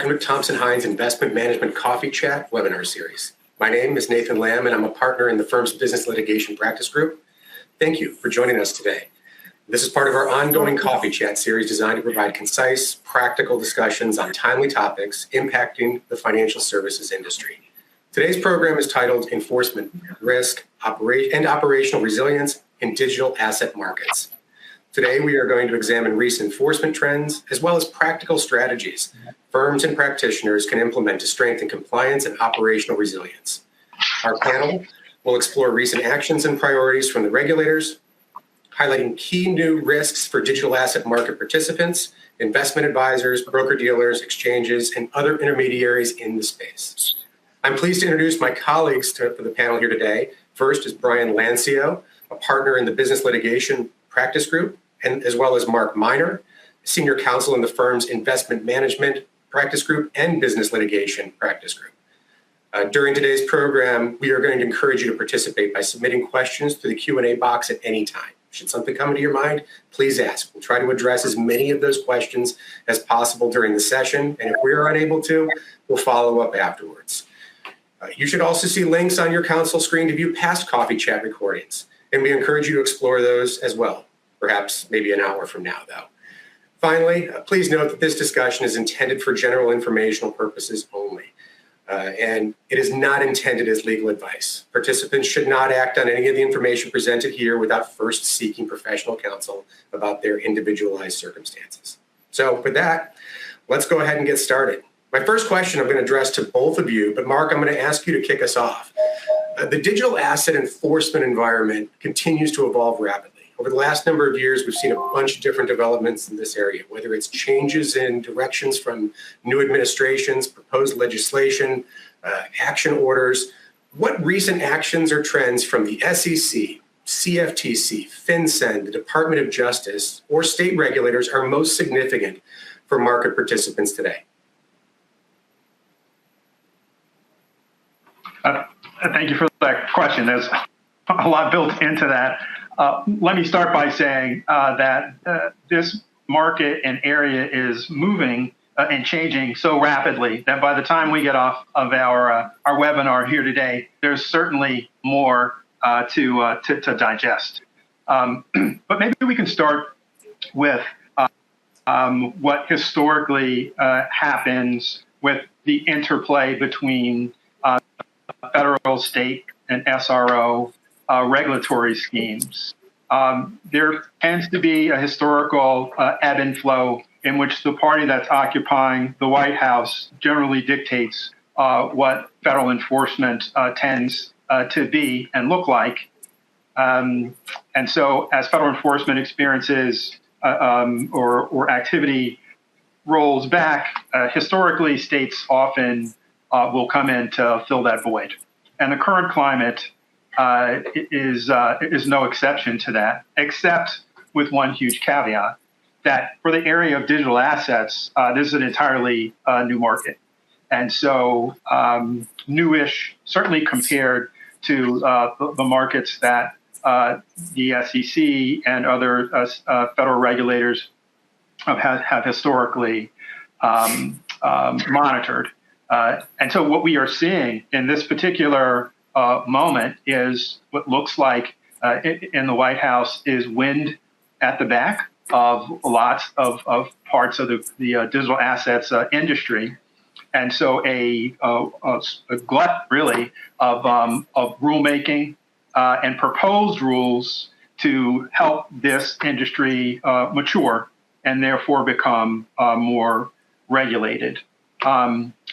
welcome to Thompson Hine's Investment Management Coffee Chat webinar series. My name is Nathan Lamb, and I'm a partner in the firm's Business Litigation Practice Group. Thank you for joining us today. This is part of our ongoing Coffee Chat series designed to provide concise, practical discussions on timely topics impacting the financial services industry. Today's program is titled Enforcement Risk and Operational Resilience in Digital Asset Markets. Today, we are going to examine recent enforcement trends as well as practical strategies firms and practitioners can implement to strengthen compliance and operational resilience. Our panel will explore recent actions and priorities from the regulators, highlighting key new risks for digital asset market participants, investment advisors, broker-dealers, exchanges, and other intermediaries in the space. I'm pleased to introduce my colleagues for the panel here today. First is Brian Lancio, a partner in the Business Litigation Practice Group, and as well as Mark Miner, Senior Counsel in the firm's Investment Management Practice Group and Business Litigation Practice Group. During today's program, we are going to encourage you to participate by submitting questions to the Q&A box at any time. Should something come into your mind, please ask. We'll try to address as many of those questions as possible during the session, and if we are unable to, we'll follow up afterwards. You should also see links on your console screen to view past Coffee Chat recordings, and we encourage you to explore those as well. Perhaps maybe an hour from now, though. Finally, please note that this discussion is intended for general informational purposes only, and it is not intended as legal advice. Participants should not act on any of the information presented here without first seeking professional counsel about their individualized circumstances. So with that, let's go ahead and get started. My first question I'm going to address to both of you, but Mark, I'm going to ask you to kick us off. The digital asset enforcement environment continues to evolve rapidly. Over the last number of years, we've seen a bunch of different developments in this area, whether it's changes in directions from new administrations, proposed legislation, action orders. What recent actions or trends from the SEC, CFTC, FinCEN, the Department of Justice, or state regulators are most significant for market participants today? Thank you for that question. There's a lot built into that. Let me start by saying that this market and area is moving and changing so rapidly that by the time we get off of our webinar here today, there's certainly more to digest. But maybe we can start with what historically happens with the interplay between federal, state, and SRO regulatory schemes. There tends to be a historical ebb and flow in which the party that's occupying the White House generally dictates what federal enforcement tends to be and look like. And so as federal enforcement experiences or activity rolls back, historically states often will come in to fill that void. And the current climate is no exception to that, except with one huge caveat, that for the area of digital assets, this is an entirely new market. And so newish, certainly compared to the markets that the SEC and other federal regulators have historically monitored. And so what we are seeing in this particular moment is what looks like in the White House is wind at the back of lots of parts of the digital assets industry. And so a glut really of rulemaking and proposed rules to help this industry mature and therefore become more regulated.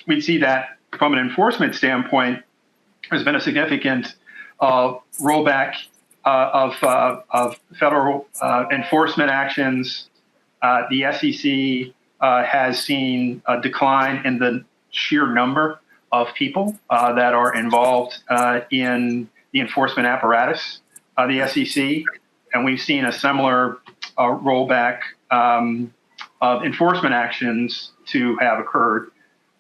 We see that from an enforcement standpoint, there's been a significant rollback of federal enforcement actions. The SEC has seen a decline in the sheer number of people that are involved in the enforcement apparatus of the SEC, and we've seen a similar rollback of enforcement actions to have occurred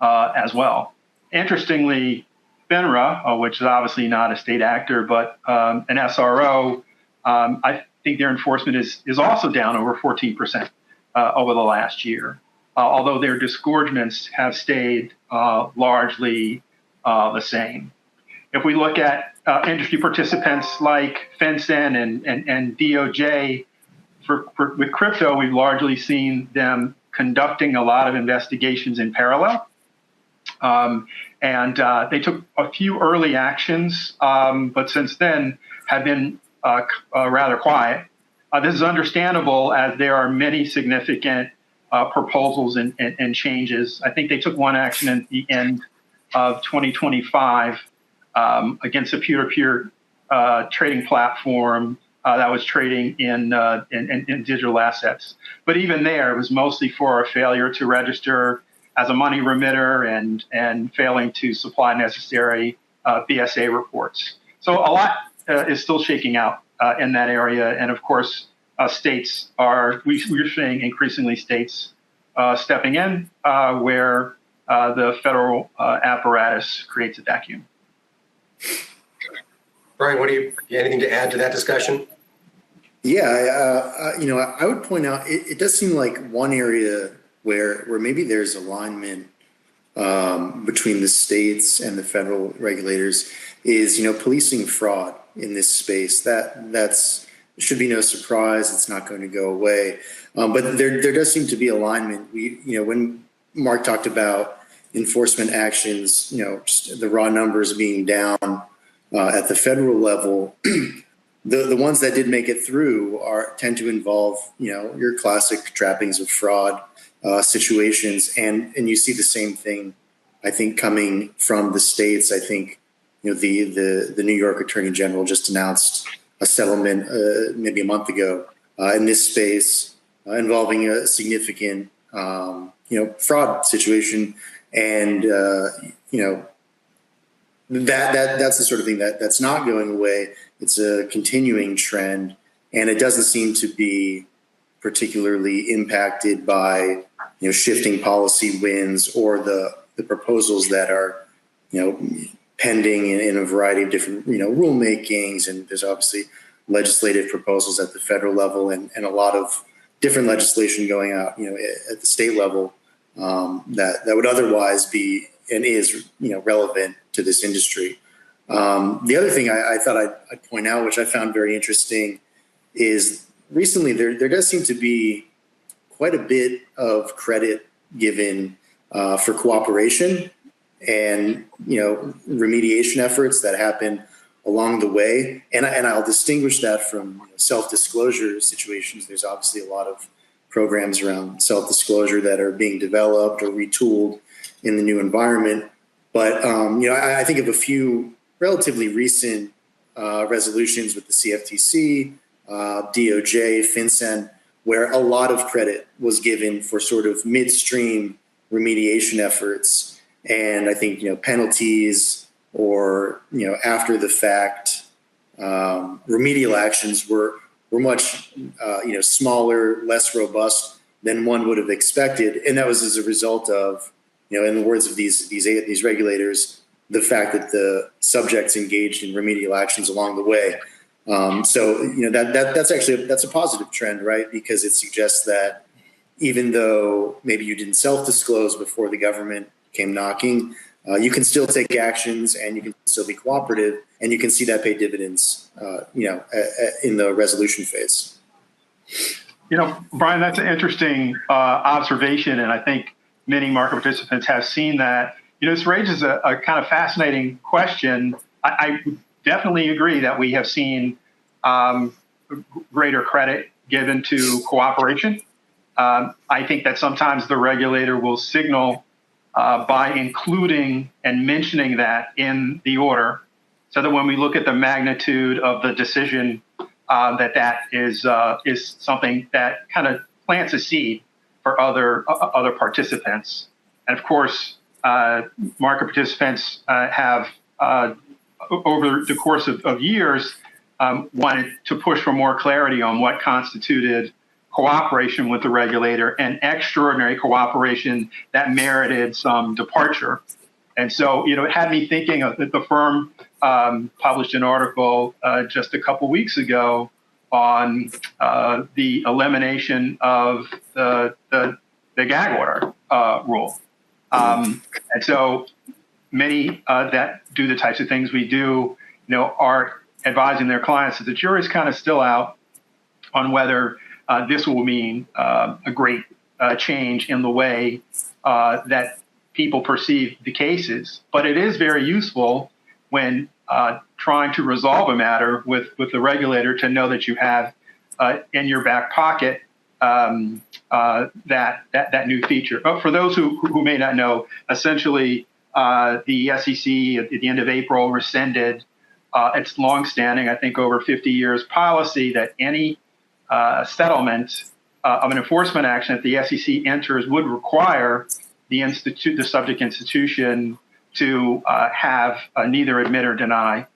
as well. Interestingly, FINRA, which is obviously not a state actor, but an SRO, I think their enforcement is also down over 14% over the last year. although their disgorgements have stayed largely the same. If we look at industry participants like FinCEN and DOJ, with crypto, we've largely seen them conducting a lot of investigations in parallel. They took a few early actions, but since then have been rather quiet. This is understandable as there are many significant proposals and changes. I think they took one action at the end of 2025 against a peer-to-peer trading platform that was trading in digital assets. But even there, it was mostly for a failure to register as a money remitter and failing to supply necessary BSA reports. So a lot is still shaking out in that area. And of course, states we're seeing increasingly states stepping in where the federal apparatus creates a vacuum. Brian, anything to add to that discussion? Yeah, I would point out it does seem like one area where maybe there's alignment between the states and the federal regulators is, policing fraud in this space. That's should be no surprise. It's not going to go away. But there does seem to be alignment. When Mark talked about enforcement actions, just the raw numbers being down at the federal level, the ones that did make it through tend to involve, your classic trappings of fraud situations. And you see the same thing, I think, coming from the states. I think, the New York Attorney General just announced a settlement maybe a month ago in this space involving a significant, fraud situation. And, that's the sort of thing that's not going away. It's a continuing trend, and it doesn't seem to be particularly impacted by, shifting policy winds or the proposals that are, pending in a variety of different, rulemakings. And there's obviously legislative proposals at the federal level and a lot of different legislation going out, at the state level that would otherwise be and is, relevant to this industry. The other thing I thought I'd point out, which I found very interesting, is recently there does seem to be quite a bit of credit given for cooperation and remediation efforts that happen along the way. And I'll distinguish that from self-disclosure situations. There's obviously a lot of programs around self-disclosure that are being developed or retooled in the new environment. But I think of a few relatively recent resolutions with the CFTC, DOJ, FinCEN, where a lot of credit was given for sort of midstream remediation efforts. And I think, penalties or, after the fact remedial actions were much, smaller, less robust than one would have expected. And that was as a result of, in the words of these regulators, the fact that the subjects engaged in remedial actions along the way. That's a positive trend, right? Because it suggests that even though maybe you didn't self-disclose before the government came knocking, you can still take actions and you can still be cooperative, and you can see that pay dividends, in the resolution phase. Brian, that's an interesting observation, and I think many market participants have seen that. This raises a kind of fascinating question. I definitely agree that we have seen greater credit given to cooperation. I think that sometimes the regulator will signal by including and mentioning that in the order, so that when we look at the magnitude of the decision, that is something that kind of plants a seed for other participants. And of course, market participants have, over the course of years, wanted to push for more clarity on what constituted cooperation with the regulator and extraordinary cooperation that merited some departure. And so, it had me thinking of the firm published an article just a couple weeks ago on the elimination of the the gag order rule. And so many that do the types of things we do, are advising their clients that the jury's kind of still out on whether this will mean a great change in the way that people perceive the cases. But it is very useful when trying to resolve a matter with the regulator to know that you have in your back pocket that new feature. But for those who may not know, essentially the SEC at the end of April rescinded its longstanding, I think over 50 years, policy that any settlement of an enforcement action that the SEC enters would require the subject institution to have neither admit or deny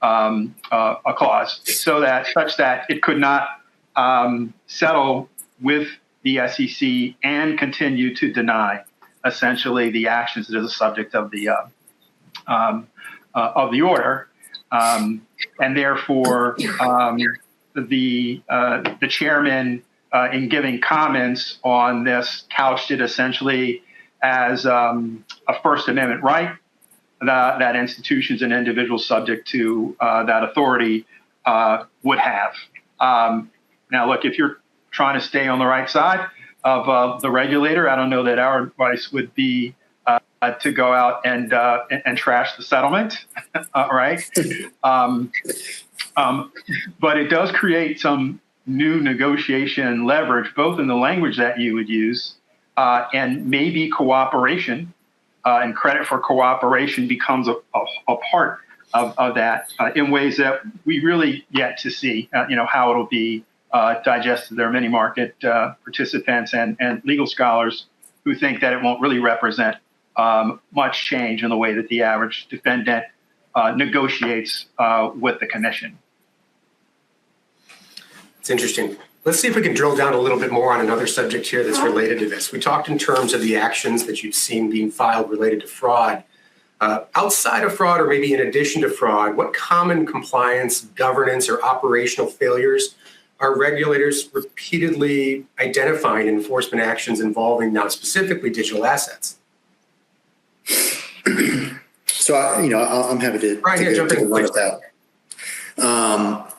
a clause, such that it could not settle with the SEC and continue to deny essentially the actions that are the subject of the order, and therefore the chairman, in giving comments on this, couched it essentially as a First Amendment right that institutions and individuals subject to that authority would have. Now, look, if you're trying to stay on the right side of the regulator, I don't know that our advice would be to go out and trash the settlement, right? But it does create some new negotiation leverage, both in the language that you would use and maybe cooperation, and credit for cooperation becomes a part of that in ways that we really yet to see, how it'll be digested. There are many market participants and legal scholars who think that it won't really represent much change in the way that the average defendant negotiates with the commission. It's interesting. Let's see if we can drill down a little bit more on another subject here that's related to this. We talked in terms of the actions that you've seen being filed related to fraud. Outside of fraud, or maybe in addition to fraud, what common compliance, governance, or operational failures are regulators repeatedly identifying in enforcement actions involving now specifically digital assets? So, I'm happy to take a run at that.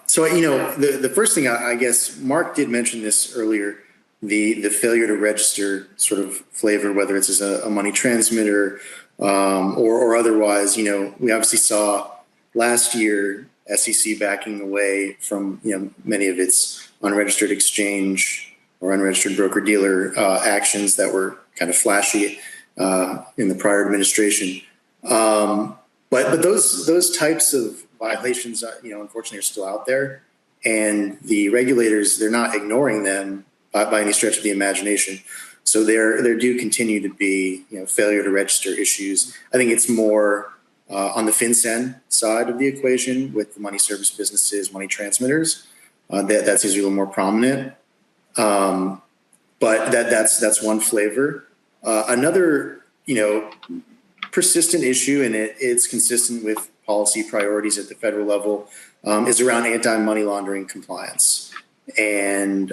So, the first thing, I guess Mark did mention this earlier, the failure to register sort of flavor, whether it's as a money transmitter or otherwise. We obviously saw last year SEC backing away from many of its unregistered exchange or unregistered broker-dealer actions that were kind of flashy in the prior administration. But those types of violations, unfortunately, are still out there, and the regulators, they're not ignoring them by any stretch of the imagination. So there do continue to be failure to register issues. I think it's more on the FinCEN side of the equation with the money service businesses, money transmitters. That seems to be a little more prominent. But that's one flavor. Another persistent issue, and it's consistent with policy priorities at the federal level, is around anti-money laundering compliance, and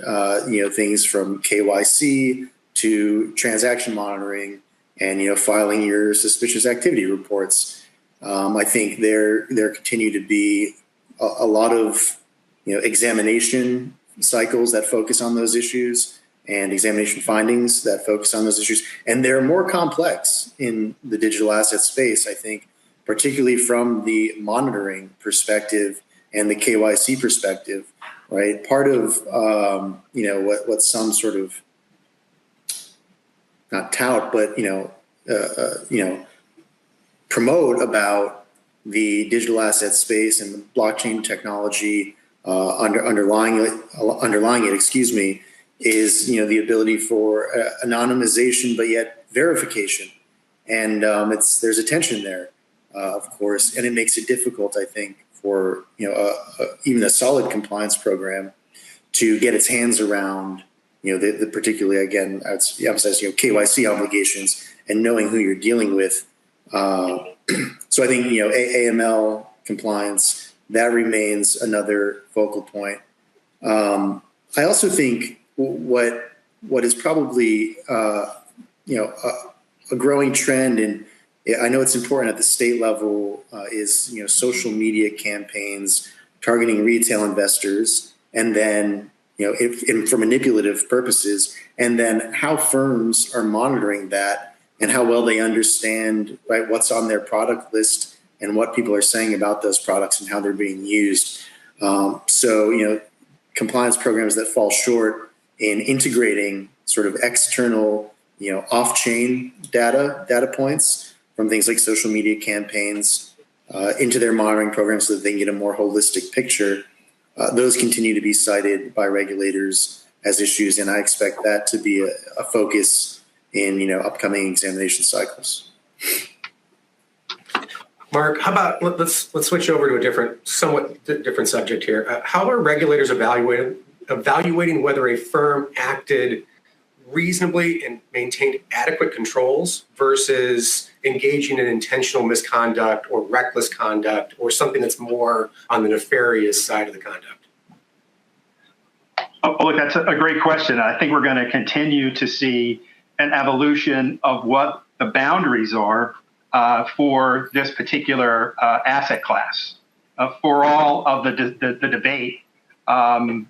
things from KYC to transaction monitoring, and filing your suspicious activity reports. I think there continue to be a lot of examination cycles that focus on those issues, and examination findings that focus on those issues. And they're more complex in the digital asset space, I think, particularly from the monitoring perspective and the KYC perspective, right? Part of, what some sort of, not tout, but, promote about the digital asset space and the blockchain technology underlying it, is the ability for anonymization but yet verification, and there's a tension there, of course, and it makes it difficult, I think, for even a solid compliance program to get its hands around the particularly, again, I would emphasize KYC obligations and knowing who you're dealing with. So I think AML compliance, that remains another focal point. I also think what is probably a growing trend, and I know it's important at the state level, is social media campaigns targeting retail investors, and then for manipulative purposes, and then how firms are monitoring that and how well they understand what's on their product list and what people are saying about those products and how they're being used. So compliance programs that fall short in integrating sort of external, off-chain data points from things like social media campaigns into their monitoring programs so that they can get a more holistic picture. Those continue to be cited by regulators as issues, and I expect that to be a focus in upcoming examination cycles. Mark, how about let's switch over to a somewhat different subject here. How are regulators evaluating whether a firm acted reasonably and maintained adequate controls versus engaging in intentional misconduct or reckless conduct or something that's more on the nefarious side of the conduct? Oh, look, that's a great question. I think we're going to continue to see an evolution of what the boundaries are for this particular asset class. For all of the debate on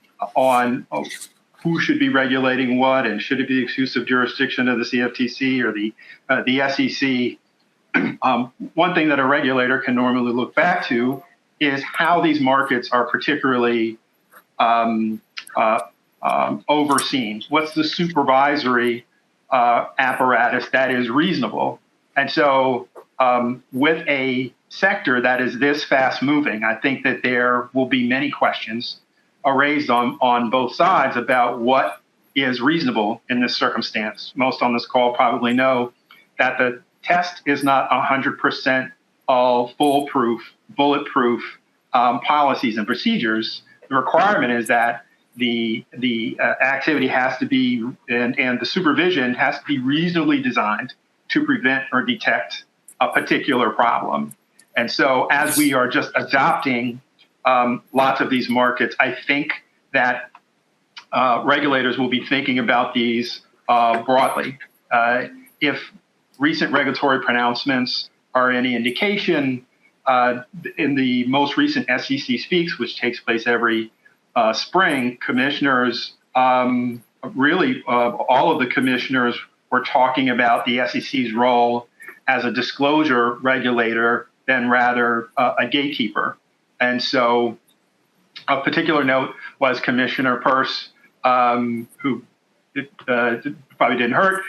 who should be regulating what and should it be exclusive jurisdiction of the CFTC or the SEC, one thing that a regulator can normally look back to is how these markets are particularly overseen. What's the supervisory apparatus that is reasonable? And so with a sector that is this fast moving, I think that there will be many questions raised on both sides about what is reasonable in this circumstance. Most on this call probably know that the test is not 100% all foolproof, bulletproof policies and procedures. The requirement is that the activity has to be, and the supervision has to be reasonably designed to prevent or detect a particular problem. And so as we are just adopting lots of these markets, I think that regulators will be thinking about these broadly. If recent regulatory pronouncements are any indication, in the most recent SEC Speaks, which takes place every spring, commissioners, really all of the commissioners were talking about the SEC's role as a disclosure regulator than rather a gatekeeper. And so a particular note was Commissioner Peirce, who probably didn't hurt,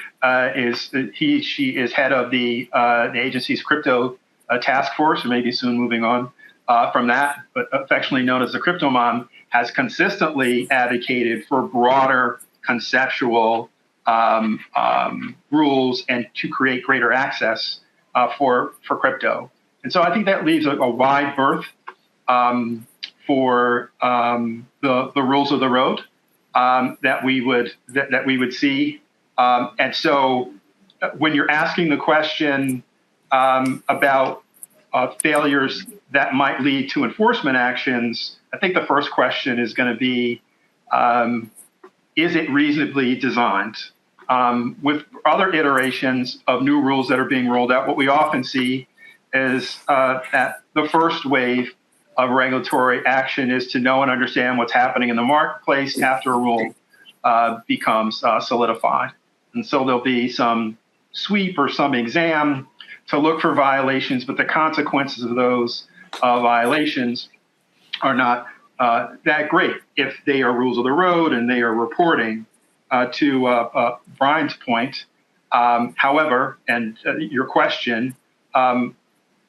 she is head of the agency's crypto task force, or maybe soon moving on from that, but affectionately known as the Crypto Mom, has consistently advocated for broader conceptual rules and to create greater access for crypto. And so I think that leaves a wide berth for the rules of the road that we would see. And so when you're asking the question about failures that might lead to enforcement actions, I think the first question is going to be, is it reasonably designed? With other iterations of new rules that are being rolled out, what we often see is that the first wave of regulatory action is to know and understand what's happening in the marketplace after a rule becomes solidified. And so there'll be some sweep or some exam to look for violations, but the consequences of those violations are not that great if they are rules of the road and they are reporting. To Brian's point, however, and your question,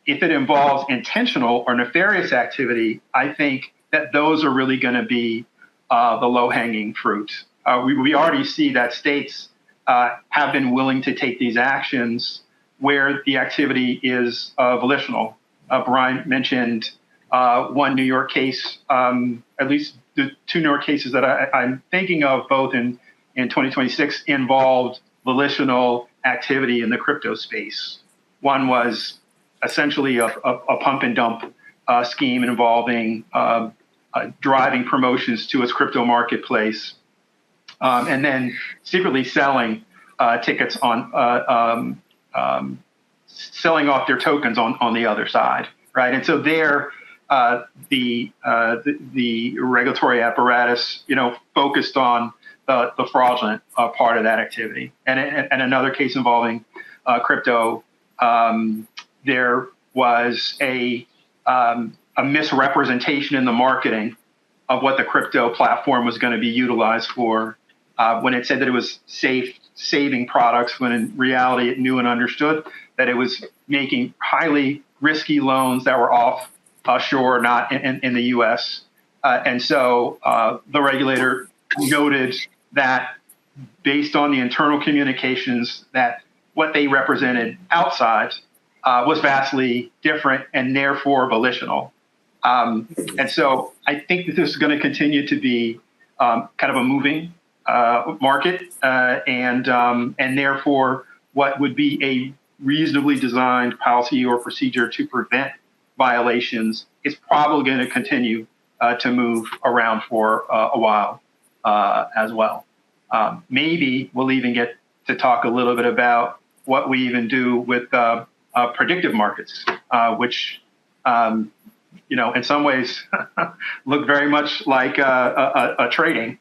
if it involves intentional or nefarious activity, I think that those are really going to be the low-hanging fruit. We already see that states have been willing to take these actions where the activity is volitional. Brian mentioned one New York case, at least the two New York cases that I'm thinking of, both in 2026, involved volitional activity in the crypto space. One was essentially a pump and dump scheme involving driving promotions to its crypto marketplace and then secretly selling tickets on selling off their tokens on the other side, right? And so there, the regulatory apparatus, focused on the fraudulent part of that activity. And another case involving crypto, there was a misrepresentation in the marketing of what the crypto platform was going to be utilized for, when it said that it was saving products, when in reality it knew and understood that it was making highly risky loans that were offshore, not in the U.S. And so the regulator noted that based on the internal communications, that what they represented outside was vastly different and therefore volitional. And so I think that this is going to continue to be kind of a moving market, and therefore what would be a reasonably designed policy or procedure to prevent violations is probably going to continue to move around for a while as well. Maybe we'll even get to talk a little bit about what we even do with predictive markets, which in some ways look very much like a trading,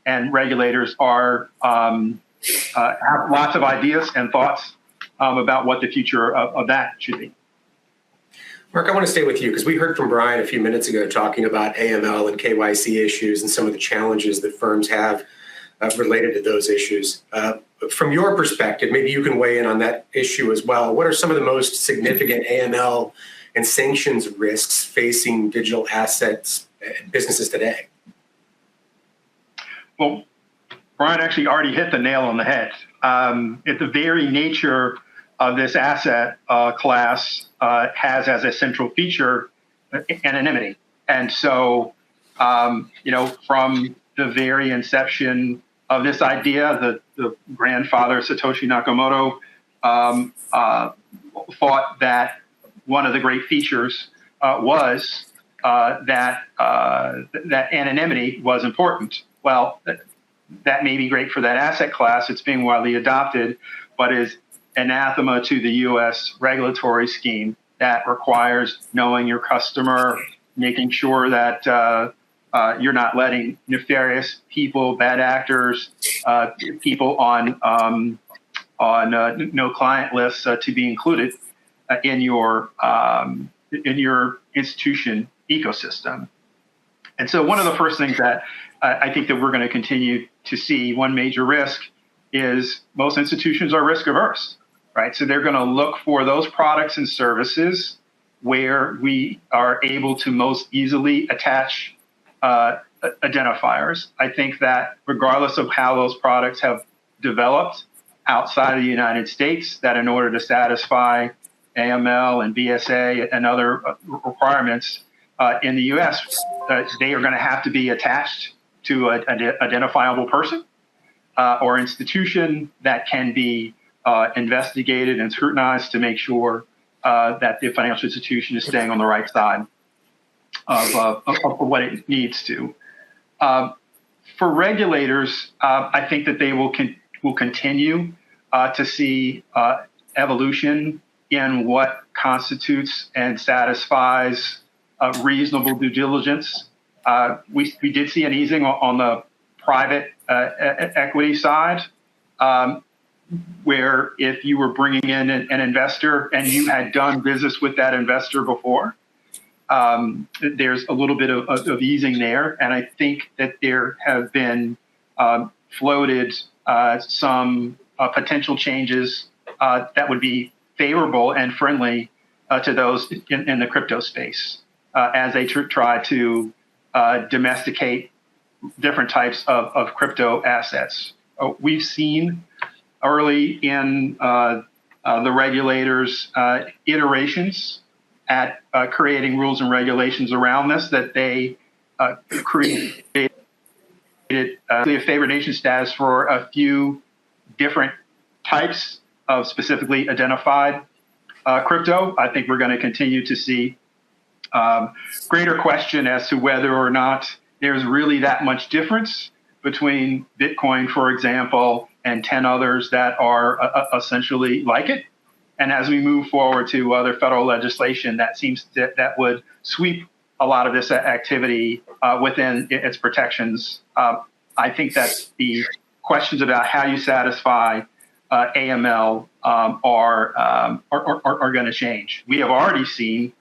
and regulators have lots of ideas and thoughts about what the future of that should be. Mark, I want to stay with you because we heard from Brian a few minutes ago talking about AML and KYC issues and some of the challenges that firms have related to those issues. From your perspective, maybe you can weigh in on that issue as well. What are some of the most significant AML and sanctions risks facing digital assets businesses today? Well, Brian actually already hit the nail on the head. At the very nature of this asset class has as a central feature anonymity. And so, from the very inception of this idea, the grandfather, Satoshi Nakamoto, thought that one of the great features was that anonymity was important. Well, that may be great for that asset class. It's being widely adopted, but is anathema to the U.S. regulatory scheme that requires knowing your customer, making sure that you're not letting nefarious people, bad actors, people on no client lists to be included in your institution ecosystem. And so one of the first things that I think that we're going to continue to see, one major risk, is most institutions are risk averse, right? So they're going to look for those products and services where we are able to most easily attach identifiers. I think that regardless of how those products have developed outside of the United States, that in order to satisfy AML and BSA and other requirements in the U.S., they are going to have to be attached to an identifiable person or institution that can be investigated and scrutinized to make sure that the financial institution is staying on the right side of what it needs to. For regulators, I think that they will continue to see evolution in what constitutes and satisfies reasonable due diligence. We did see an easing on the private equity side, where if you were bringing in an investor and you had done business with that investor before, there's a little bit of easing there. And I think that there have been floated some potential changes that would be favorable and friendly to those in the crypto space as they try to domesticate different types of crypto assets. We've seen early in the regulators' iterations at creating rules and regulations around this, that they created a favored nation status for a few different types of specifically identified crypto. I think we're going to continue to see greater question as to whether or not there's really that much difference between Bitcoin, for example, and 10 others that are essentially like it. And as we move forward to other federal legislation, that would sweep a lot of this activity within its protections. I think that the questions about how you satisfy AML are going to change. We have already seen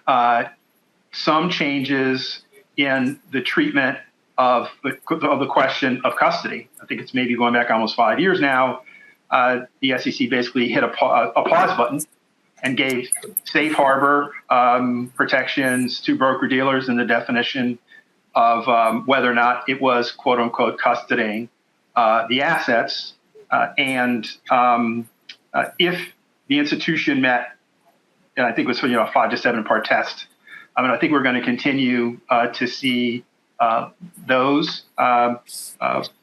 some changes in the treatment of the question of custody. I think it's maybe going back almost 5 years now. The SEC basically hit a pause button and gave safe harbor protections to broker-dealers in the definition of whether or not it was, quote unquote, custodying the assets. And if the institution met, and I think it was a 5 to 7 part test, I think we're going to continue to see those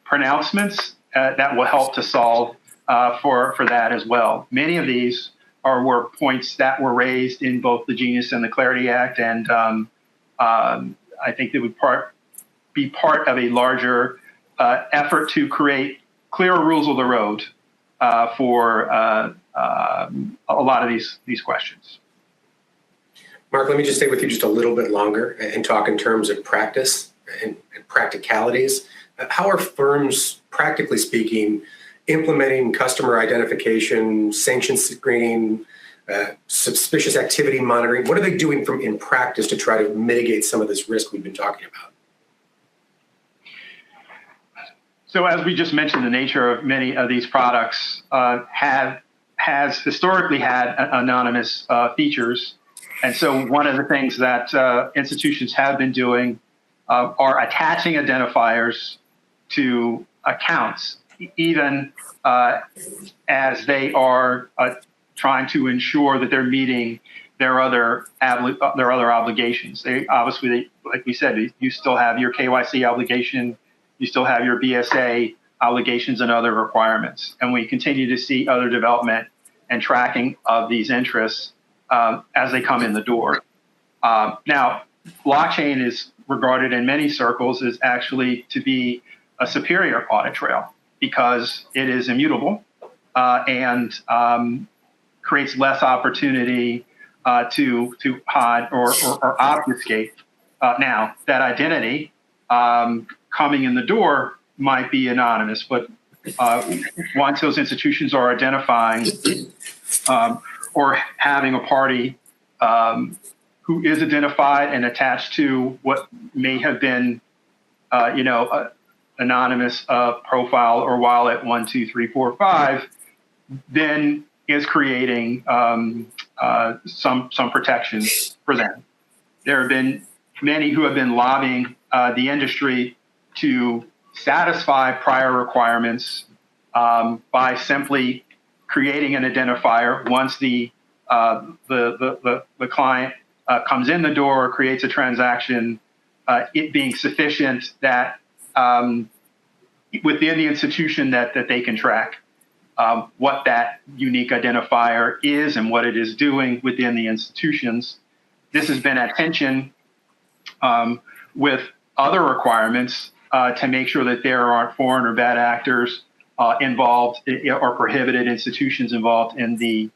pronouncements that will help to solve for that as well. Many of these were points that were raised in both the Genius and the Clarity Act, and I think they would be part of a larger effort to create clearer rules of the road for a lot of these questions. Mark, let me just stay with you just a little bit longer and talk in terms of practice and practicalities. How are firms, practically speaking, implementing customer identification, sanction screening, suspicious activity monitoring? What are they doing in practice to try to mitigate some of this risk we've been talking about? So as we just mentioned, the nature of many of these products has historically had anonymous features. And so one of the things that institutions have been doing are attaching identifiers to accounts, even as they are trying to ensure that they're meeting their other obligations. They obviously, like we said, you still have your KYC obligation, you still have your BSA obligations and other requirements. And we continue to see other development and tracking of these interests as they come in the door. Now, blockchain is regarded in many circles as actually to be a superior audit trail because it is immutable and creates less opportunity to hide or obfuscate. Now, that identity coming in the door might be anonymous, but once those institutions are identifying or having a party who is identified and attached to what may have been, anonymous profile or wallet 1, 2, 3, 4, 5, then is creating some protections for them. There have been many who have been lobbying the industry to satisfy prior requirements by simply creating an identifier once the client comes in the door or creates a transaction, it being sufficient that within the institution that they can track what that unique identifier is and what it is doing within the institutions. This has been at tension with other requirements to make sure that there aren't foreign or bad actors involved or prohibited institutions involved in the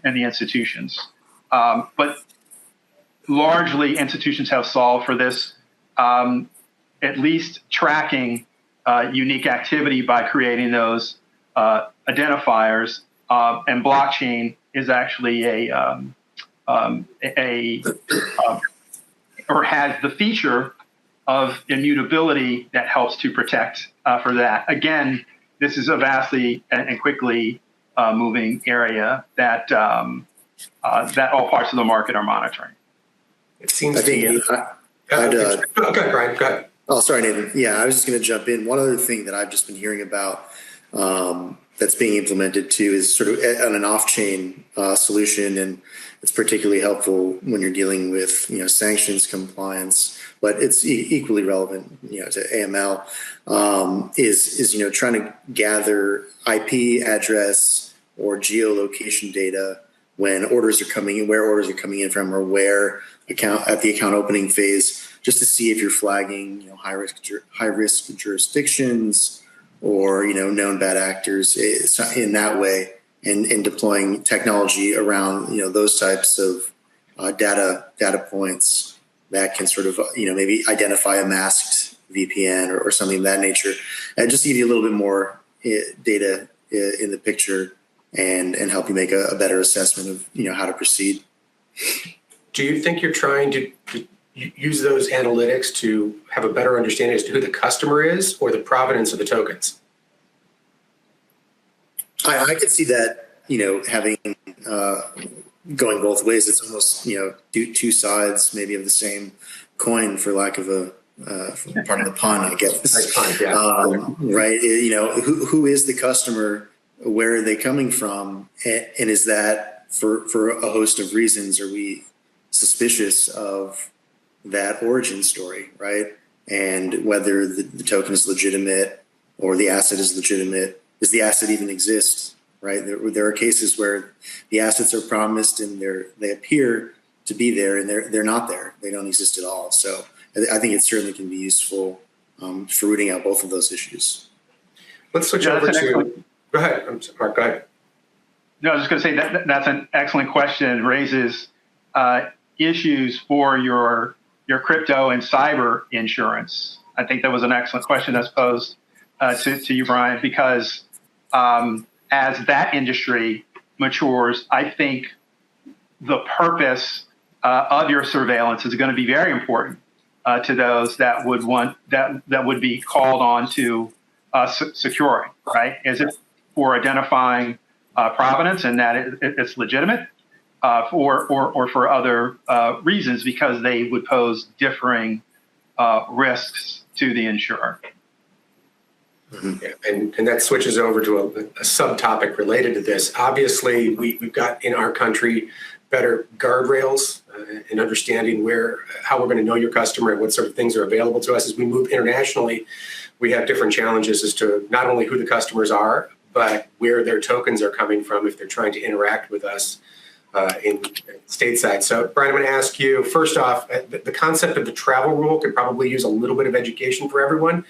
institutions. But largely, institutions have solved for this, at least tracking unique activity by creating those identifiers. And blockchain is actually or has the feature of immutability that helps to protect for that. Again, this is a vastly and quickly moving area that that all parts of the market are monitoring. It seems to be. Go ahead, Brian. Go ahead. Oh, sorry, Nathan. Yeah, I was just going to jump in. One other thing that I've just been hearing about that's being implemented too is sort of an off-chain solution, and it's particularly helpful when you're dealing with sanctions compliance. But it's equally relevant, to AML. Is trying to gather IP address or geolocation data when orders are coming in, where orders are coming in from, or where at the account opening phase, just to see if you're flagging high risk jurisdictions or known bad actors in that way, and deploying technology around those types of data points that can sort of maybe identify a masked VPN or something of that nature, and just give you a little bit more data in the picture and help you make a better assessment of how to proceed. Do you think you're trying to use those analytics to have a better understanding as to who the customer is or the provenance of the tokens? I could see that, having going both ways. It's almost, two sides maybe of the same coin, for lack of a pardon the pun, I guess. Nice pun, yeah. Right. Who is the customer? Where are they coming from? And is that for a host of reasons? Are we suspicious of that origin story, right? And whether the token is legitimate or the asset is legitimate. Does the asset even exist, right? There are cases where the assets are promised and they appear to be there, and they're not there. They don't exist at all. So I think it certainly can be useful for rooting out both of those issues. Let's switch over to. Go ahead. I'm sorry, Mark, go ahead. No, I was just going to say that's an excellent question. It raises issues for your crypto and cyber insurance. I think that was an excellent question that's posed to you, Brian, because as that industry matures, I think the purpose of your surveillance is going to be very important to those that would want that would be called on to securing, right? Is it for identifying provenance and that it's legitimate, or for other reasons because they would pose differing risks to the insurer? Mm-hmm. Yeah, and that switches over to a subtopic related to this. Obviously, we've got in our country better guardrails in understanding how we're going to know your customer and what sort of things are available to us. As we move internationally, we have different challenges as to not only who the customers are, but where their tokens are coming from if they're trying to interact with us in stateside. So, Brian, I'm going to ask you, first off, the concept of the travel rule could probably use a little bit of education for everyone.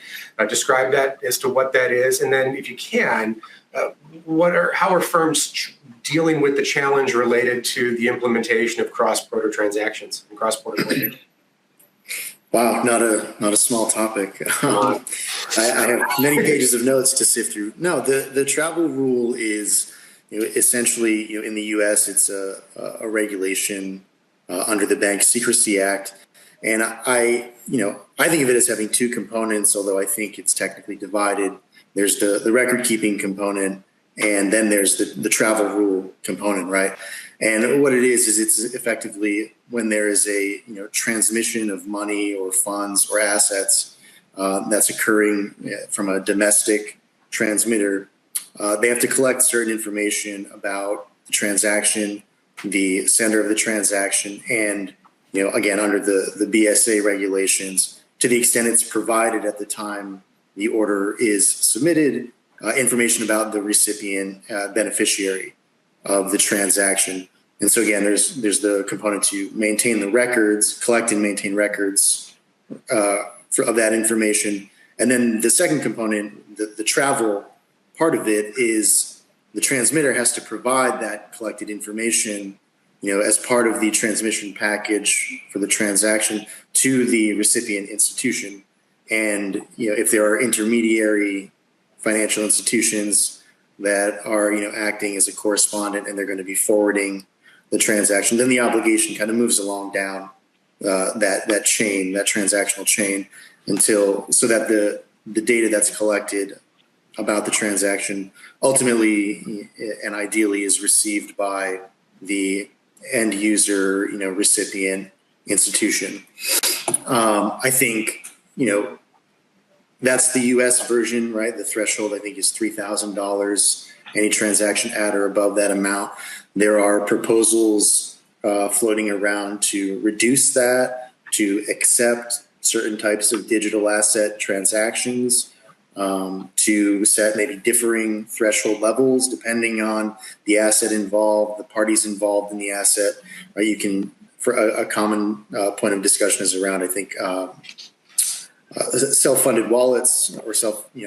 Describe that as to what that is. And then if you can, how are firms dealing with the challenge related to the implementation of cross-border transactions and cross-border lending? Wow, not a small topic. I have many pages of notes to sift through. No, the travel rule is essentially, in the U.S., it's a regulation under the Bank Secrecy Act, and I think of it as having two components, although I think it's technically divided. There's the record keeping component, and then there's the travel rule component, right? And what it is it's effectively when there is a transmission of money or funds or assets that's occurring from a domestic transmitter. They have to collect certain information about the transaction, the sender of the transaction, and again under the BSA regulations, to the extent it's provided at the time the order is submitted, information about the recipient beneficiary of the transaction. And so again, there's the component to maintain the records, collect and maintain records of that information. And then the second component, the travel part of it, is the transmitter has to provide that collected information, as part of the transmission package for the transaction to the recipient institution. And, if there are intermediary financial institutions that are, acting as a correspondent and they're going to be forwarding the transaction, then the obligation kind of moves along down that chain, that transactional chain, so that the data that's collected about the transaction ultimately and ideally is received by the end user, recipient institution. I think, that's the US version, right? The threshold, I think, is $3,000. Any transaction at or above that amount. There are proposals floating around to reduce that, to accept certain types of digital asset transactions, to set maybe differing threshold levels depending on the asset involved, the parties involved in the asset. Right? You can, for a common point of discussion is around, I think, self-funded wallets or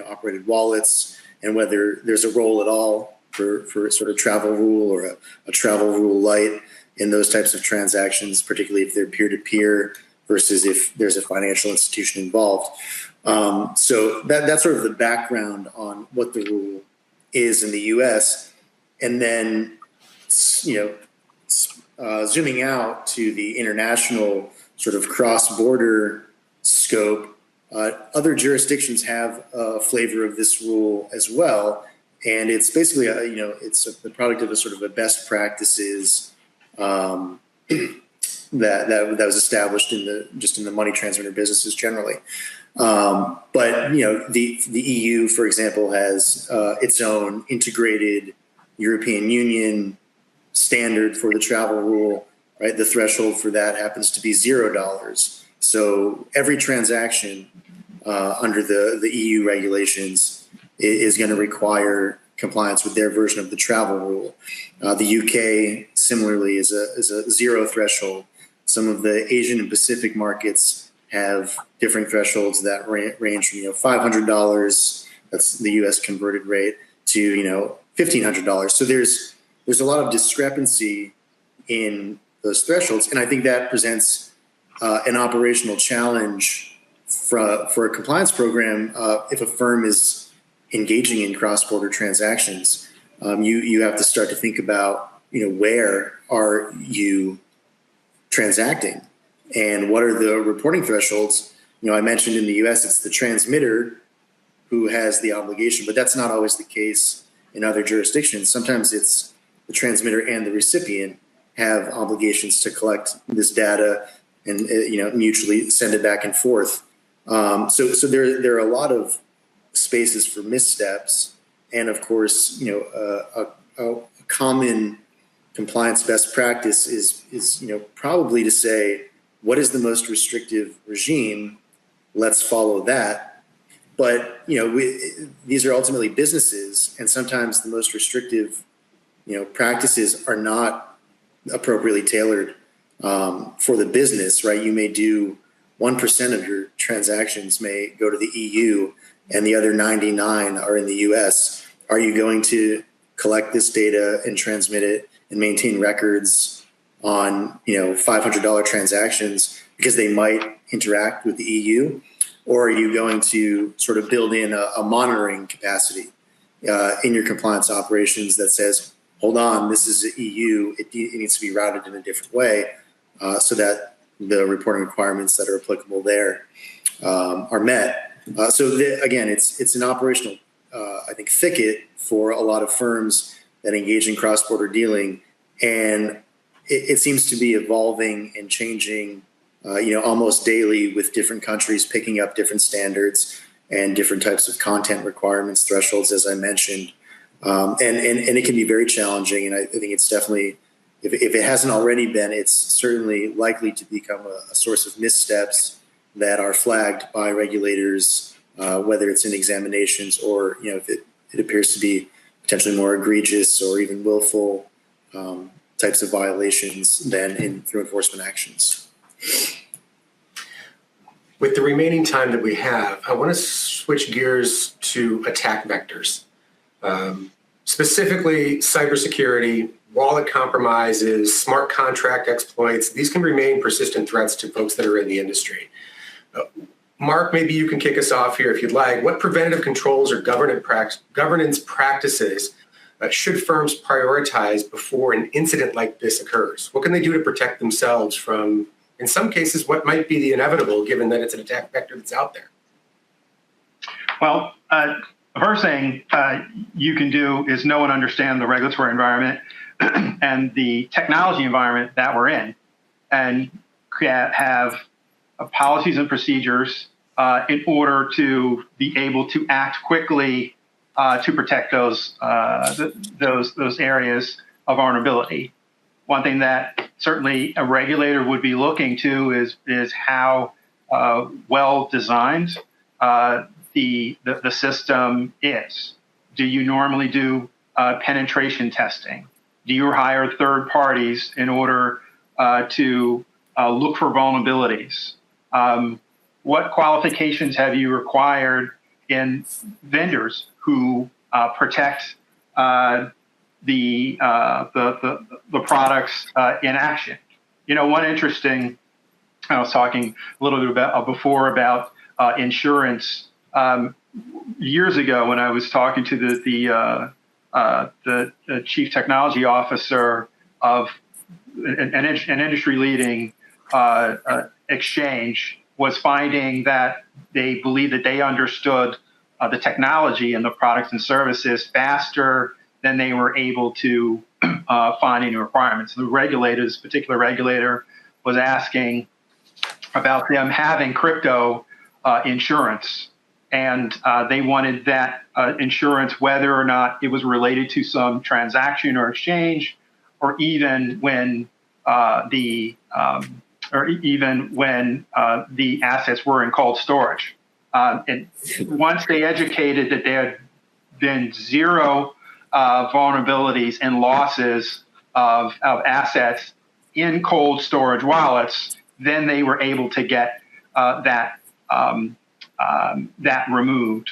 operated wallets, and whether there's a role at all for sort of travel rule or a travel rule light in those types of transactions, particularly if they're peer-to-peer versus if there's a financial institution involved. So that's sort of the background on what the rule is in the U.S. And then, zooming out to the international sort of cross-border scope, other jurisdictions have a flavor of this rule as well, and it's basically it's the product of a sort of a best practices that was established in the money transmitter businesses generally. But the EU, for example, has its own integrated European Union standard for the travel rule. Right, the threshold for that happens to be $0. So every transaction under the EU regulations is going to require compliance with their version of the travel rule. The UK similarly is a zero threshold. Some of the Asian and Pacific markets have different thresholds that range from $500, that's the US converted rate, to $1,500. So there's a lot of discrepancy in those thresholds, and I think that presents an operational challenge for a compliance program if a firm is engaging in cross-border transactions. You have to start to think about where are you transacting and what are the reporting thresholds. I mentioned in the US it's the transmitter who has the obligation, but that's not always the case in other jurisdictions. Sometimes it's the transmitter and the recipient have obligations to collect this data and mutually send it back and forth. So there are a lot of spaces for missteps, and of course, a common compliance best practice is probably to say, what is the most restrictive regime? Let's follow that. But these are ultimately businesses, and sometimes the most restrictive practices are not appropriately tailored for the business, right? You may do 1% of your transactions may go to the EU and the other 99 are in the US. Are you going to collect this data and transmit it and maintain records on $500 transactions because they might interact with the EU? Or are you going to sort of build in a monitoring capacity in your compliance operations that says, hold on, this is the EU, it needs to be routed in a different way so that the reporting requirements that are applicable there are met. Again, it's an operational, I think, thicket for a lot of firms that engage in cross-border dealing, and it seems to be evolving and changing, almost daily, with different countries picking up different standards and different types of content requirements, thresholds, as I mentioned. And it can be very challenging, and I think it's definitely, if it hasn't already been, it's certainly likely to become a source of missteps that are flagged by regulators, whether it's in examinations or if it appears to be potentially more egregious or even willful types of violations than through enforcement actions. With the remaining time that we have, I want to switch gears to attack vectors. Specifically, cybersecurity, wallet compromises, smart contract exploits. These can remain persistent threats to folks that are in the industry. Mark, maybe you can kick us off here if you'd like. What preventative controls or governance practices should firms prioritize before an incident like this occurs? What can they do to protect themselves from, in some cases, what might be the inevitable, given that it's an attack vector that's out there? Well, the first thing you can do is know and understand the regulatory environment and the technology environment that we're in, and have policies and procedures in order to be able to act quickly to protect those areas of vulnerability. One thing that certainly a regulator would be looking to is how well designed the system is. Do you normally do penetration testing? Do you hire third parties in order to look for vulnerabilities? what qualifications have you required in vendors who protect the products in action? One interesting, I was talking a little bit about before about insurance years ago when I was talking to the chief technology officer of an industry-leading exchange, was finding that they believed that they understood the technology and the products and services faster than they were able to find any requirements. The particular regulator, was asking about them having crypto insurance. And they wanted that insurance whether or not it was related to some transaction or exchange, or even when the assets were in cold storage. And once they educated that there had been zero vulnerabilities and losses of assets in cold storage wallets, then they were able to get that removed.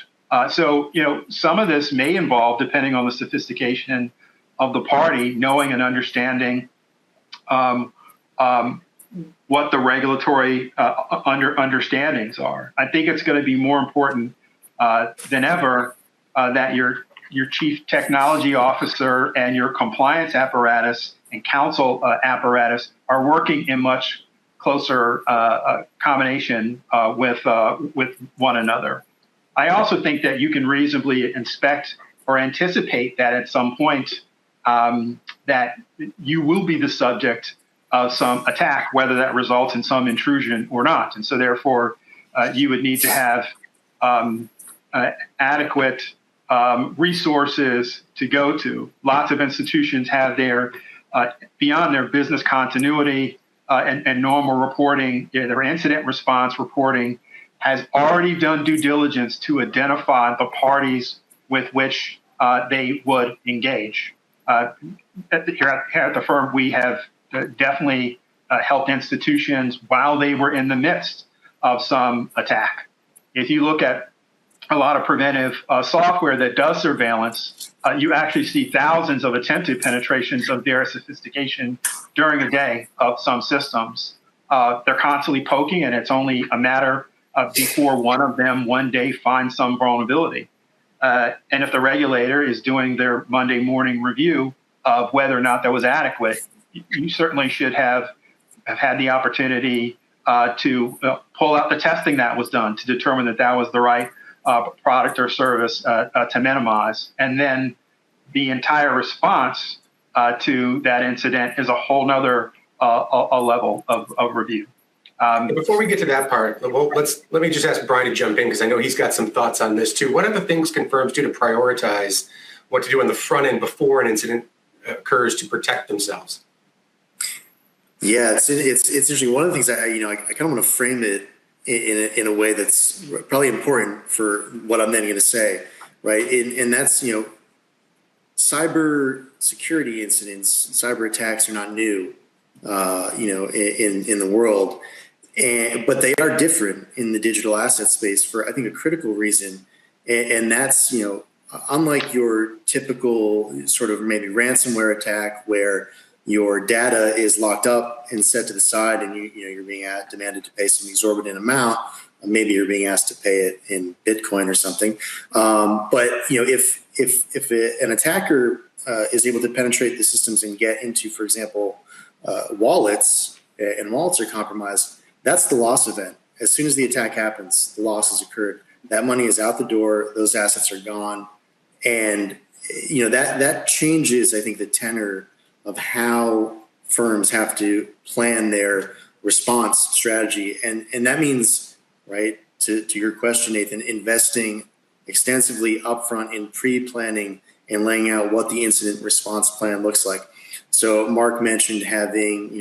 So some of this may involve, depending on the sophistication of the party, knowing and understanding what the regulatory understandings are. I think it's going to be more important than ever that your chief technology officer and your compliance apparatus and counsel apparatus are working in much closer combination with one another. I also think that you can reasonably inspect or anticipate that at some point that you will be the subject of some attack, whether that results in some intrusion or not. And so therefore, you would need to have adequate resources to go to. Lots of institutions have their, beyond their business continuity and normal reporting, their incident response reporting has already done due diligence to identify the parties with which they would engage. Here at the firm, we have definitely helped institutions while they were in the midst of some attack. If you look at a lot of preventive software that does surveillance, you actually see thousands of attempted penetrations of their sophistication during a day of some systems. They're constantly poking, and it's only a matter of before one of them one day finds some vulnerability. And if the regulator is doing their Monday morning review of whether or not that was adequate, you certainly should have had the opportunity to pull out the testing that was done to determine that that was the right product or service to minimize. And then the entire response to that incident is a whole nother level of review. Before we get to that part, let me just ask Brian to jump in, because I know he's got some thoughts on this too. What other things can firms do to prioritize what to do on the front end before an incident occurs to protect themselves? Yeah, it's interesting. One of the things I kind of want to frame it in a way that's probably important for what I'm then going to say, right? And that's, cyber security incidents, cyber attacks are not new, in the world, but they are different in the digital asset space for, I think, a critical reason, and that's, unlike your typical sort of maybe ransomware attack where your data is locked up and set to the side, and you're being demanded to pay some exorbitant amount. Maybe you're being asked to pay it in Bitcoin or something. But if an attacker is able to penetrate the systems and get into, for example, wallets, and wallets are compromised, that's the loss event. As soon as the attack happens, the loss has occurred. That money is out the door. Those assets are gone, and that changes, I think, the tenor of how firms have to plan their response strategy. And that means, right, to your question, Nathan, investing extensively upfront in pre-planning and laying out what the incident response plan looks like. So Mark mentioned having,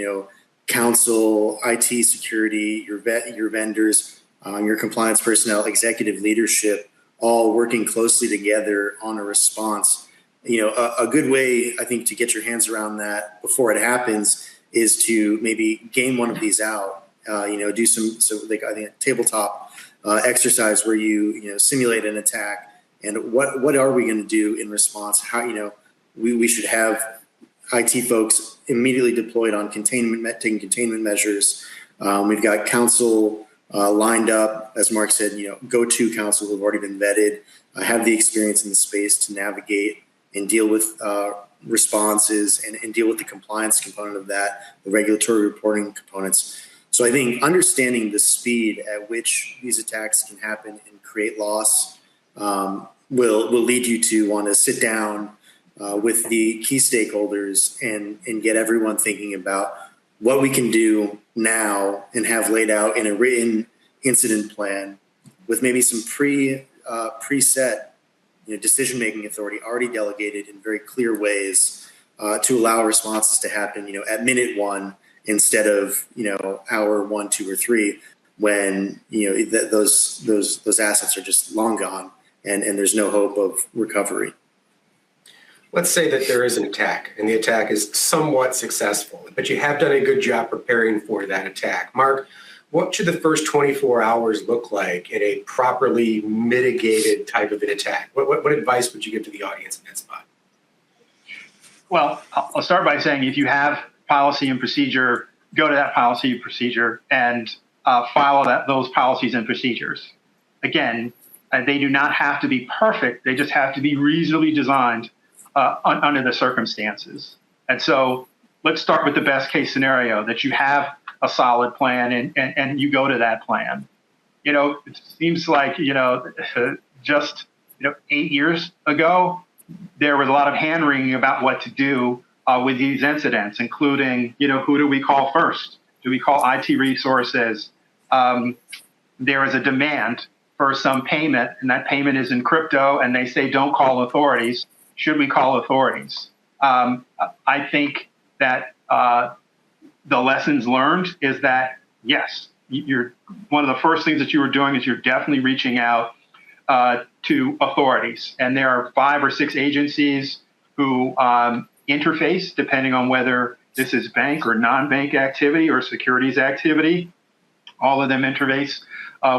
counsel, IT security, your vendors, your compliance personnel, executive leadership, all working closely together on a response. A good way, I think, to get your hands around that before it happens is to maybe game one of these out do I think a tabletop exercise where you simulate an attack, and what are we going to do in response? How we should have IT folks immediately deployed on taking containment measures. We've got counsel lined up, as Mark said, go-to counsel who have already been vetted, have the experience in the space to navigate and deal with responses and deal with the compliance component of that, the regulatory reporting components. So I think understanding the speed at which these attacks can happen and create loss will lead you to want to sit down with the key stakeholders and get everyone thinking about what we can do now and have laid out in a written incident plan with maybe some preset decision-making authority already delegated in very clear ways to allow responses to happen at minute one instead of hour 1, 2, or 3 when those assets are just long gone and there's no hope of recovery. Let's say that there is an attack and the attack is somewhat successful, but you have done a good job preparing for that attack. Mark, what should the first 24 hours look like in a properly mitigated type of an attack? What advice would you give to the audience in that spot? Well, I'll start by saying if you have policy and procedure, go to that policy and procedure and follow those policies and procedures. Again, they do not have to be perfect. They just have to be reasonably designed under the circumstances. And so let's start with the best case scenario, that you have a solid plan and you go to that plan. It seems like, just 8 years ago, there was a lot of hand-wringing about what to do with these incidents, including, who do we call first? Do we call IT resources? There is a demand for some payment, and that payment is in crypto, and they say don't call authorities. Should we call authorities? I think that the lessons learned is that, yes, you're one of the first things that you were doing is you're definitely reaching out to authorities. And there are 5 or 6 agencies who interface, depending on whether this is bank or non-bank activity or securities activity. All of them interface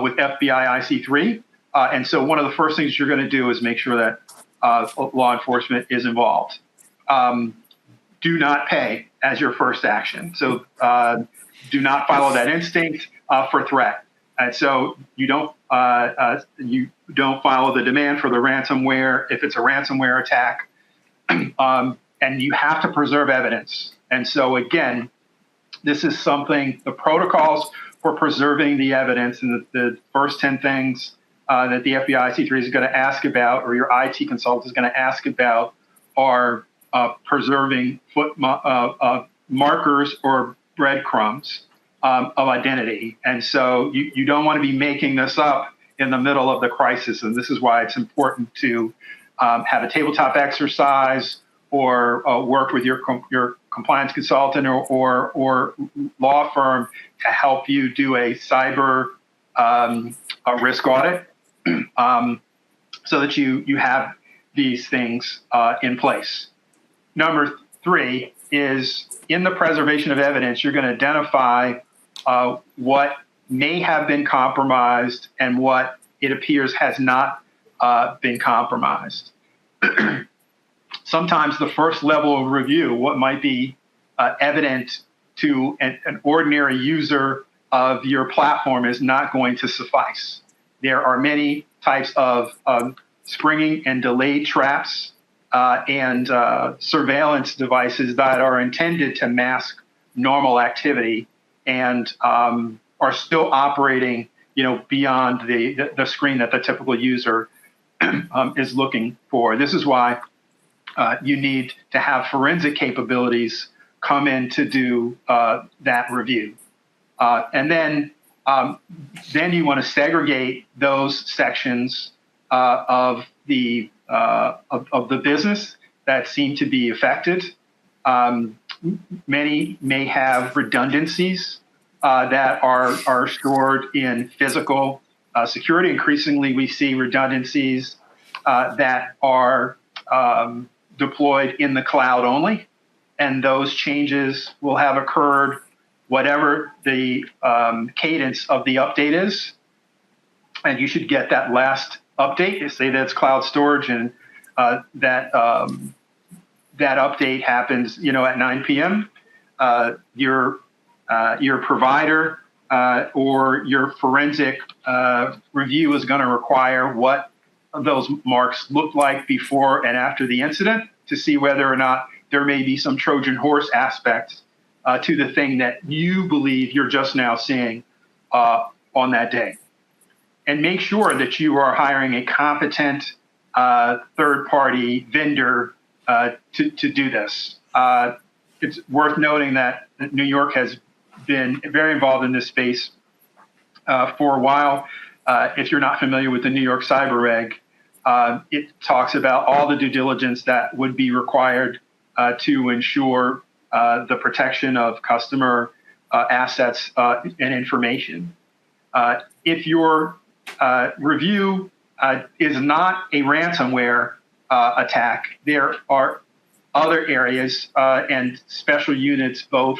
with FBI IC3. And so one of the first things you're going to do is make sure that law enforcement is involved. Do not pay as your first action. So do not follow that instinct for threat. And so you don't follow the demand for the ransomware if it's a ransomware attack. And you have to preserve evidence. And so again, this is something, the protocols for preserving the evidence and the first 10 things that the FBI C3 is going to ask about, or your IT consultant is going to ask about, are preserving markers or breadcrumbs of identity. And so you don't want to be making this up in the middle of the crisis. And this is why it's important to have a tabletop exercise or work with your compliance consultant or law firm to help you do a cyber a risk audit so that you have these things in place. Number 3 is, in the preservation of evidence, you're going to identify what may have been compromised and what it appears has not been compromised. Sometimes the first level of review, what might be evident to an ordinary user of your platform, is not going to suffice. There are many types of springing and delayed traps and surveillance devices that are intended to mask normal activity and are still operating, beyond the screen that the typical user is looking for. This is why you need to have forensic capabilities come in to do that review. And then you want to segregate those sections of the business that seem to be affected. Many may have redundancies that are stored in physical security. Increasingly, we see redundancies that are deployed in the cloud only, and those changes will have occurred whatever the cadence of the update is, and you should get that last update. Say that's cloud storage, and that update happens, at 9 p.m. Your provider or your forensic review is going to require what those marks looked like before and after the incident to see whether or not there may be some Trojan horse aspect to the thing that you believe you're just now seeing on that day. And make sure that you are hiring a competent third-party vendor to do this. It's worth noting that New York has been very involved in this space for a while. If you're not familiar with the New York Cyber Reg, it talks about all the due diligence that would be required to ensure the protection of customer assets and information. If your review is not a ransomware attack, there are other areas and special units both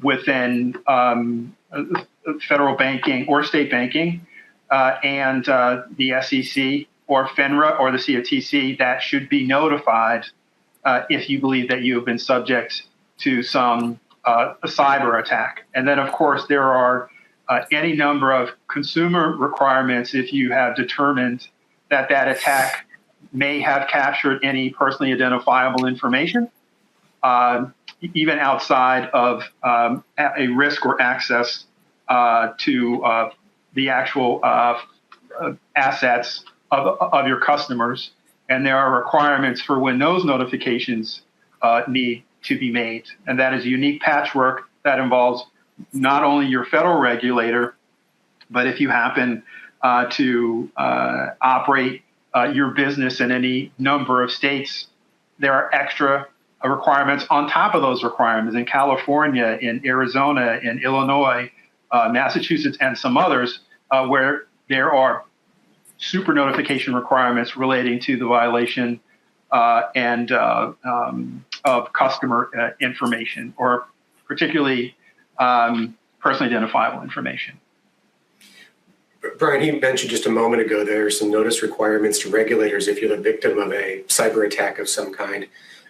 within federal banking or state banking and the SEC or FINRA or the COTC that should be notified if you believe that you have been subject to some a cyber attack. And then, of course, there are any number of consumer requirements if you have determined that that attack may have captured any personally identifiable information, even outside of a risk or access to the actual assets of your customers. And there are requirements for when those notifications need to be made. And that is unique patchwork that involves not only your federal regulator, but if you happen to operate your business in any number of states, there are extra requirements on top of those requirements in California, in Arizona, in Illinois, Massachusetts, and some others where there are super notification requirements relating to the violation and of customer information, or particularly personally identifiable information. Brian, he mentioned just a moment ago there are some notice requirements to regulators if you're the victim of a cyber attack of some kind.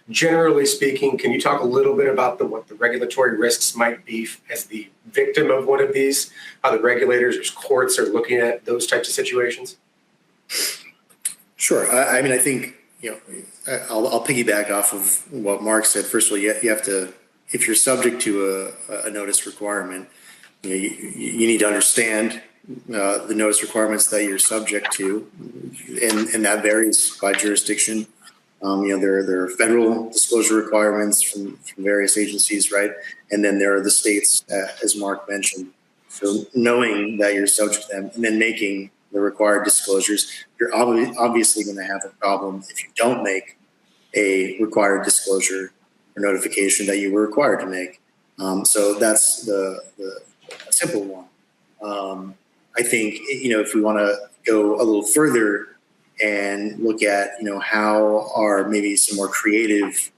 Generally speaking, can you talk a little bit about what the regulatory risks might be as the victim of one of these, how the regulators or courts are looking at those types of situations? Sure. I mean, I think, I'll piggyback off of what Mark said. First of all, you have to, if you're subject to a notice requirement, you need to understand the notice requirements that you're subject to, and that varies by jurisdiction. There are federal disclosure requirements from various agencies, right? And then there are the states, as Mark mentioned. So knowing that you're subject to them and then making the required disclosures, you're obviously going to have a problem if you don't make a required disclosure or notification that you were required to make. So that's the simple one. I think, if we want to go a little further and look at, how are maybe some more creative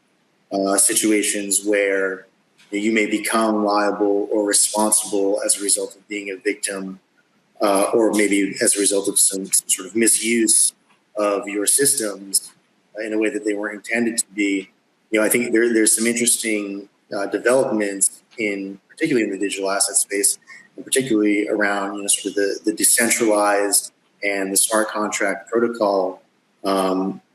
situations where you may become liable or responsible as a result of being a victim, or maybe as a result of some sort of misuse of your systems in a way that they weren't intended to be. I think there's some interesting developments particularly in the digital asset space, and particularly around sort of the decentralized and the smart contract protocol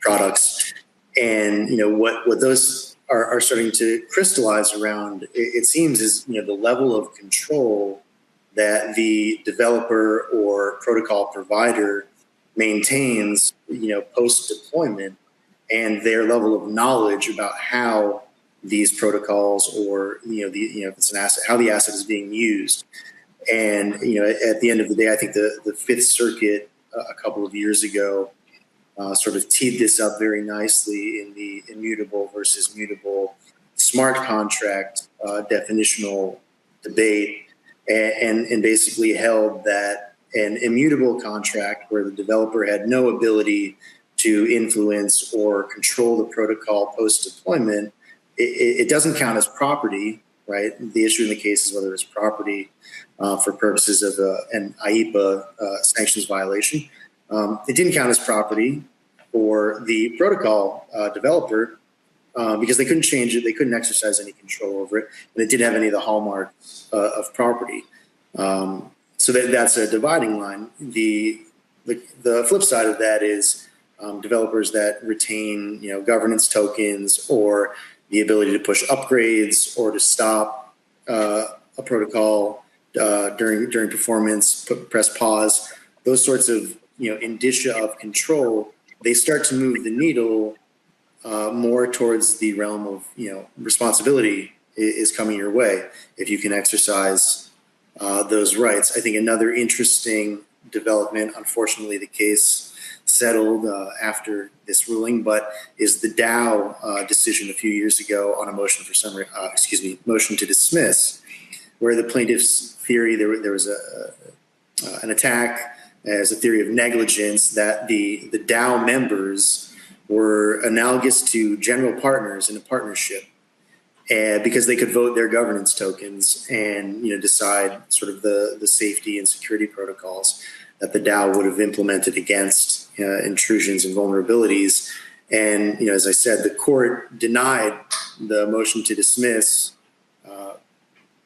products. And what those are starting to crystallize around, it seems, is the level of control that the developer or protocol provider maintains post deployment, and their level of knowledge about how these protocols or if it's an asset, how the asset is being used. And at the end of the day, I think the Fifth Circuit a couple of years ago sort of teed this up very nicely in the immutable versus mutable smart contract definitional debate, and basically held that an immutable contract where the developer had no ability to influence or control the protocol post deployment, it doesn't count as property, right? The issue in the case is whether it's property for purposes of an IEPA sanctions violation. It didn't count as property for the protocol developer because they couldn't change it. They couldn't exercise any control over it. And it didn't have any of the hallmarks of property. So that's a dividing line. The flip side of that is developers that retain, governance tokens or the ability to push upgrades or to stop a protocol during performance, press pause, those sorts of indicia of control. They start to move the needle more towards the realm of responsibility is coming your way if you can exercise those rights. I think another interesting development, unfortunately, the case settled after this ruling, but is the Dow decision a few years ago on a motion for summary, motion to dismiss, where the plaintiff's theory there was an attack as a theory of negligence that the Dow members were analogous to general partners in a partnership, because they could vote their governance tokens and decide sort of the safety and security protocols that the Dow would have implemented against intrusions and vulnerabilities. And as I said, the court denied the motion to dismiss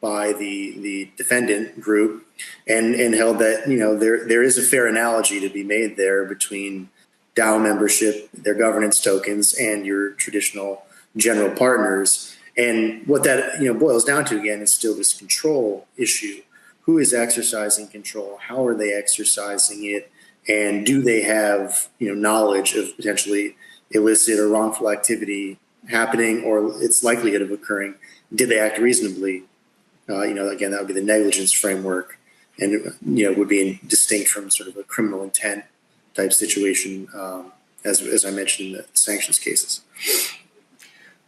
by the defendant group, and held that there is a fair analogy to be made there between Dow membership, their governance tokens, and your traditional general partners. And what that boils down to again is still this control issue. Who is exercising control? How are they exercising it? And do they have knowledge of potentially illicit or wrongful activity happening or its likelihood of occurring? Did they act reasonably? Again, that would be the negligence framework, and would be distinct from sort of a criminal intent type situation, as I mentioned in the sanctions cases.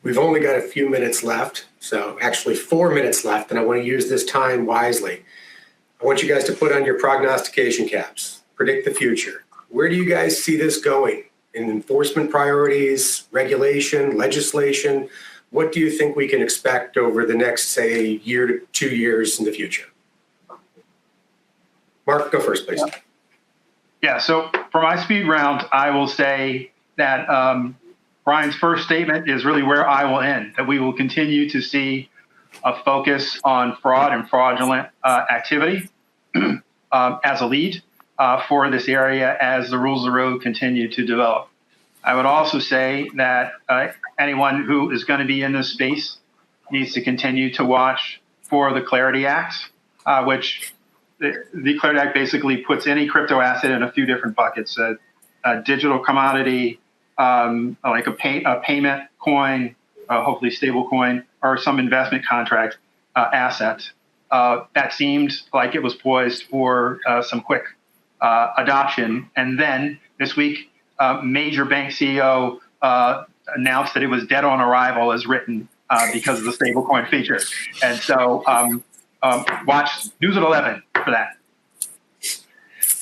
We've only got a few minutes left, so actually 4 minutes left, and I want to use this time wisely. I want you guys to put on your prognostication caps, predict the future. Where do you guys see this going in enforcement priorities, regulation, legislation? What do you think we can expect over the next, say, year to 2 years in the future? Mark, go first, please. Yeah, so for my speed round, I will say that Brian's first statement is really where I will end, that we will continue to see a focus on fraud and fraudulent activity as a lead for this area as the rules of the road continue to develop. I would also say that anyone who is going to be in this space needs to continue to watch for the Clarity Act, which the Clarity Act basically puts any crypto asset in a few different buckets: a digital commodity, like a payment coin, hopefully stable coin, or some investment contract asset. That seemed like it was poised for some quick adoption. And then this week, major bank CEO announced that it was dead on arrival as written because of the stablecoin feature. And so watch News at 11 for that.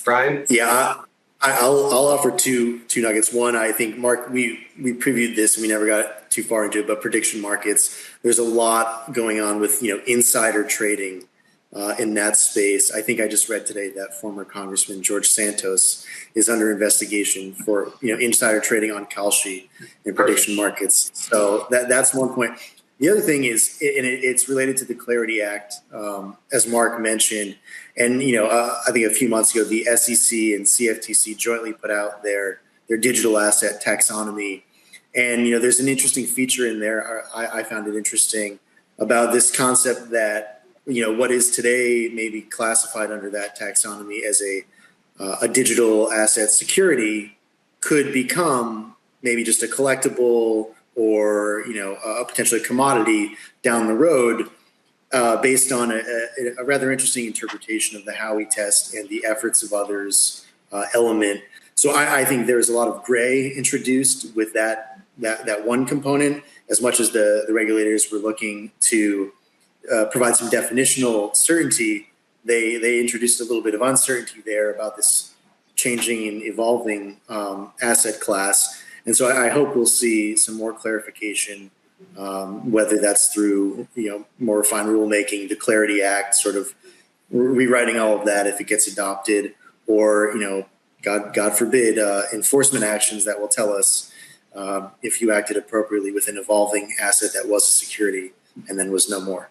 Brian? Yeah, I'll offer two nuggets. One, I think, Mark, we previewed this and we never got too far into it, but prediction markets, there's a lot going on with insider trading in that space. I think I just read today that former Congressman George Santos is under investigation for insider trading on Kalshi in prediction markets. So that's one point. The other thing is, and it's related to the Clarity Act, as Mark mentioned, and I think a few months ago the SEC and CFTC jointly put out their digital asset taxonomy, and there's an interesting feature in there. I found it interesting about this concept that what is today maybe classified under that taxonomy as a digital asset security could become maybe just a collectible or a potentially a commodity down the road, based on a rather interesting interpretation of the Howey test and the efforts of others element. So I think there's a lot of gray introduced with that one component, as much as the regulators were looking to provide some definitional certainty. They introduced a little bit of uncertainty there about this changing and evolving asset class. And so I hope we'll see some more clarification whether that's through more refined rulemaking, the Clarity Act, sort of rewriting all of that if it gets adopted, or God forbid, enforcement actions that will tell us if you acted appropriately with an evolving asset that was a security and then was no more.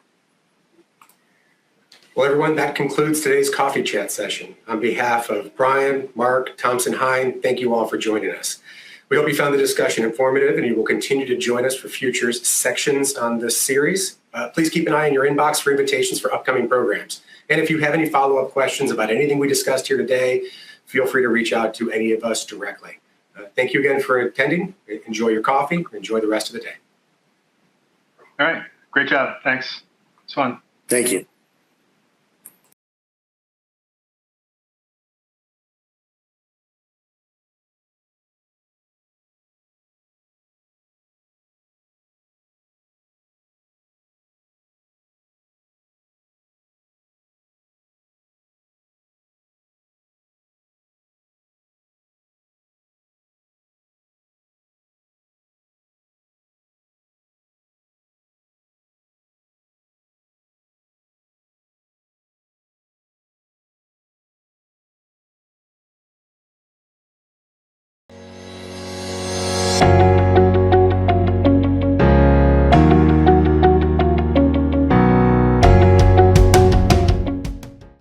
Well, everyone, that concludes today's coffee chat session. On behalf of Brian, Mark, Thompson, Hine, thank you all for joining us. We hope you found the discussion informative and you will continue to join us for future sections on this series. Please keep an eye on your inbox for invitations for upcoming programs. And if you have any follow-up questions about anything we discussed here today, feel free to reach out to any of us directly. Thank you again for attending. Enjoy your coffee. Enjoy the rest of the day. All right. Great job. Thanks. It's fun. Thank you.